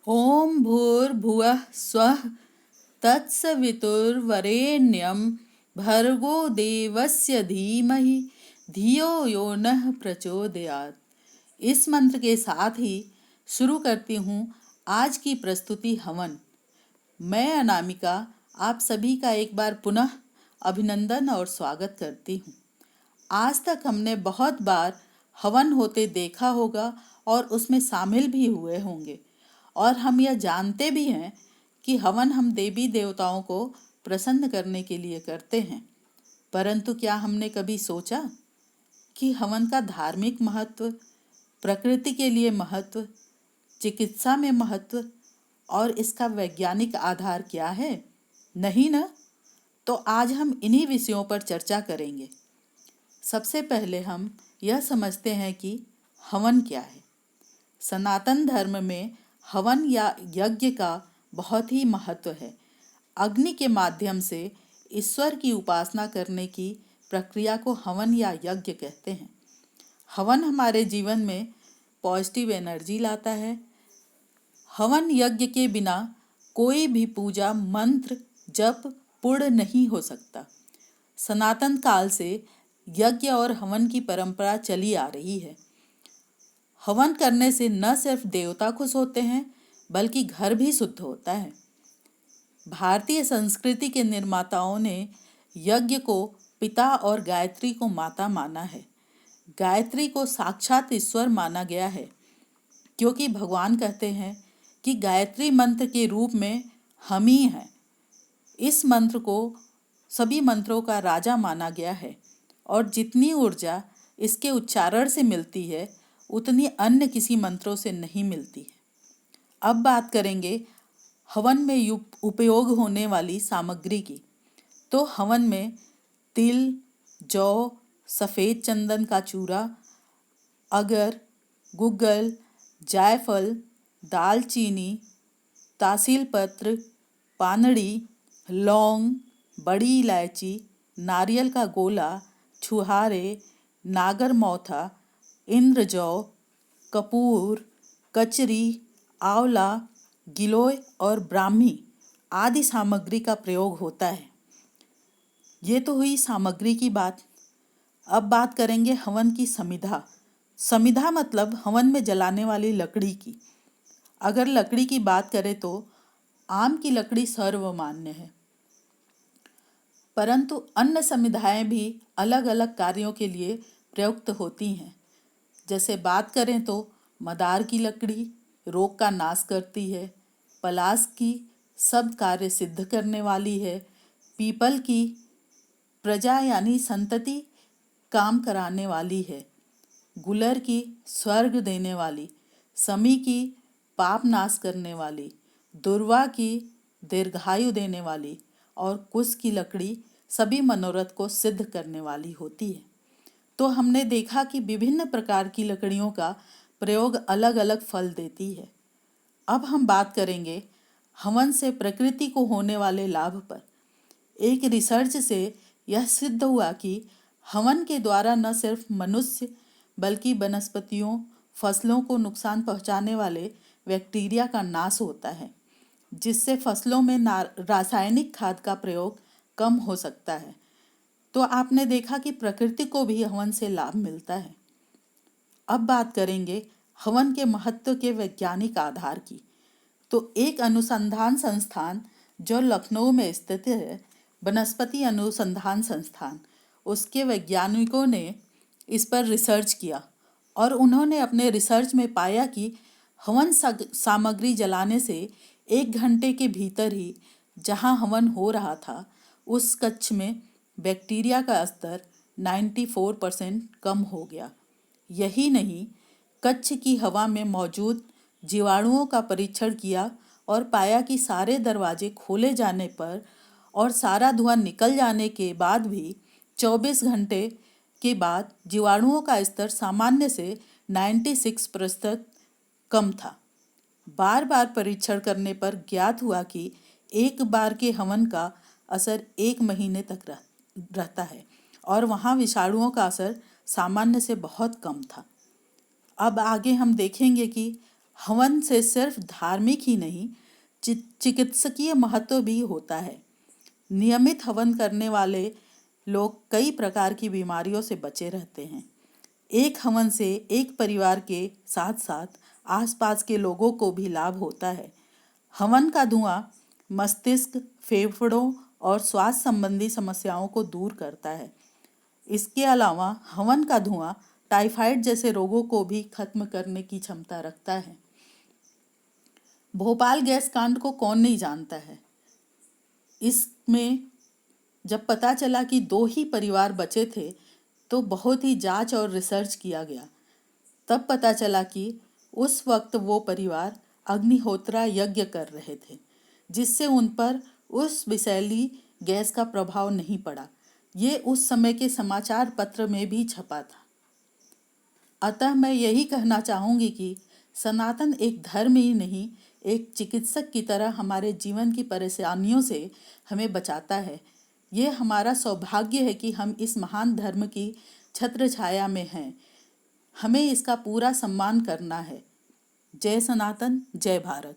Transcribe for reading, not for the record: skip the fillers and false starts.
ओम भूर्भुवः स्वः तत्सवितुर्वरेण्यं भर्गो देवस्य धीमहि धियो यो नः प्रचोदयात्। इस मंत्र के साथ ही शुरू करती हूँ आज की प्रस्तुति हवन। मैं अनामिका आप सभी का एक बार पुनः अभिनंदन और स्वागत करती हूँ। आज तक हमने बहुत बार हवन होते देखा होगा और उसमें शामिल भी हुए होंगे, और हम यह जानते भी हैं कि हवन हम देवी देवताओं को प्रसन्न करने के लिए करते हैं। परंतु क्या हमने कभी सोचा कि हवन का धार्मिक महत्व, प्रकृति के लिए महत्व, चिकित्सा में महत्व और इसका वैज्ञानिक आधार क्या है? नहीं ना? तो आज हम इन्हीं विषयों पर चर्चा करेंगे। सबसे पहले हम यह समझते हैं कि हवन क्या है। सनातन धर्म में हवन या यज्ञ का बहुत ही महत्व है। अग्नि के माध्यम से ईश्वर की उपासना करने की प्रक्रिया को हवन या यज्ञ कहते हैं। हवन हमारे जीवन में पॉजिटिव एनर्जी लाता है। हवन यज्ञ के बिना कोई भी पूजा, मंत्र, जप पूर्ण नहीं हो सकता। सनातन काल से यज्ञ और हवन की परंपरा चली आ रही है। हवन करने से न सिर्फ देवता खुश होते हैं बल्कि घर भी शुद्ध होता है। भारतीय संस्कृति के निर्माताओं ने यज्ञ को पिता और गायत्री को माता माना है। गायत्री को साक्षात ईश्वर माना गया है, क्योंकि भगवान कहते हैं कि गायत्री मंत्र के रूप में हम ही हैं। इस मंत्र को सभी मंत्रों का राजा माना गया है, और जितनी ऊर्जा इसके उच्चारण से मिलती है उतनी अन्य किसी मंत्रों से नहीं मिलती है। अब बात करेंगे हवन में उपयोग होने वाली सामग्री की। तो हवन में तिल, जौ, सफ़ेद चंदन का चूरा, अगर, गुग्गल, जायफल, दालचीनी, तासील पत्र, पानड़ी, लौंग, बड़ी इलायची, नारियल का गोला, छुहारे, नागरमौथा, इंद्रजौ, कपूर, कचरी, आंवला, गिलोय और ब्राह्मी आदि सामग्री का प्रयोग होता है। ये तो हुई सामग्री की बात। अब बात करेंगे हवन की समिधा। समिधा मतलब हवन में जलाने वाली लकड़ी की। अगर लकड़ी की बात करें तो आम की लकड़ी सर्वमान्य है, परंतु अन्य समिधाएं भी अलग अलग कार्यों के लिए प्रयुक्त होती हैं। जैसे बात करें तो मदार की लकड़ी रोग का नाश करती है, पलास की सब कार्य सिद्ध करने वाली है, पीपल की प्रजा यानी संतति काम कराने वाली है, गुलर की स्वर्ग देने वाली, समी की पाप नाश करने वाली, दुर्वा की दीर्घायु देने वाली और कुश की लकड़ी सभी मनोरथ को सिद्ध करने वाली होती है। तो हमने देखा कि विभिन्न प्रकार की लकड़ियों का प्रयोग अलग अलग फल देती है। अब हम बात करेंगे हवन से प्रकृति को होने वाले लाभ पर। एक रिसर्च से यह सिद्ध हुआ कि हवन के द्वारा न सिर्फ मनुष्य बल्कि वनस्पतियों, फसलों को नुकसान पहुंचाने वाले बैक्टीरिया का नाश होता है, जिससे फसलों में रासायनिक खाद का प्रयोग कम हो सकता है। तो आपने देखा कि प्रकृति को भी हवन से लाभ मिलता है। अब बात करेंगे हवन के महत्व के वैज्ञानिक आधार की। तो एक अनुसंधान संस्थान जो लखनऊ में स्थित है, वनस्पति अनुसंधान संस्थान, उसके वैज्ञानिकों ने इस पर रिसर्च किया और उन्होंने अपने रिसर्च में पाया कि हवन सामग्री जलाने से 1 घंटे के भीतर ही जहां हवन हो रहा था उस कक्ष में बैक्टीरिया का स्तर 94% कम हो गया। यही नहीं, कक्ष की हवा में मौजूद जीवाणुओं का परीक्षण किया और पाया कि सारे दरवाजे खोले जाने पर और सारा धुआं निकल जाने के बाद भी 24 घंटे के बाद जीवाणुओं का स्तर सामान्य से 96% कम था। बार बार परीक्षण करने पर ज्ञात हुआ कि एक बार के हवन का असर 1 महीने तक रहता है और वहाँ विषाणुओं का असर सामान्य से बहुत कम था। अब आगे हम देखेंगे कि हवन से सिर्फ धार्मिक ही नहीं, चिकित्सकीय महत्व भी होता है। नियमित हवन करने वाले लोग कई प्रकार की बीमारियों से बचे रहते हैं। एक हवन से एक परिवार के साथ साथ आसपास के लोगों को भी लाभ होता है। हवन का धुआं मस्तिष्क, फेफड़ों और स्वास्थ्य संबंधी समस्याओं को दूर करता है। इसके अलावा हवन का धुआं टाइफाइड जैसे रोगों को भी खत्म करने की क्षमता रखता है। भोपाल गैस कांड को कौन नहीं जानता है। इसमें जब पता चला कि 2 ही परिवार बचे थे तो बहुत ही जांच और रिसर्च किया गया। तब पता चला कि उस वक्त वो परिवार अग्निहोत्रा यज्ञ कर रहे थे, जिससे उन पर उस विषैली गैस का प्रभाव नहीं पड़ा। ये उस समय के समाचार पत्र में भी छपा था। अतः मैं यही कहना चाहूँगी कि सनातन एक धर्म ही नहीं, एक चिकित्सक की तरह हमारे जीवन की परेशानियों से हमें बचाता है। ये हमारा सौभाग्य है कि हम इस महान धर्म की छत्र छाया में हैं। हमें इसका पूरा सम्मान करना है। जय सनातन, जय भारत।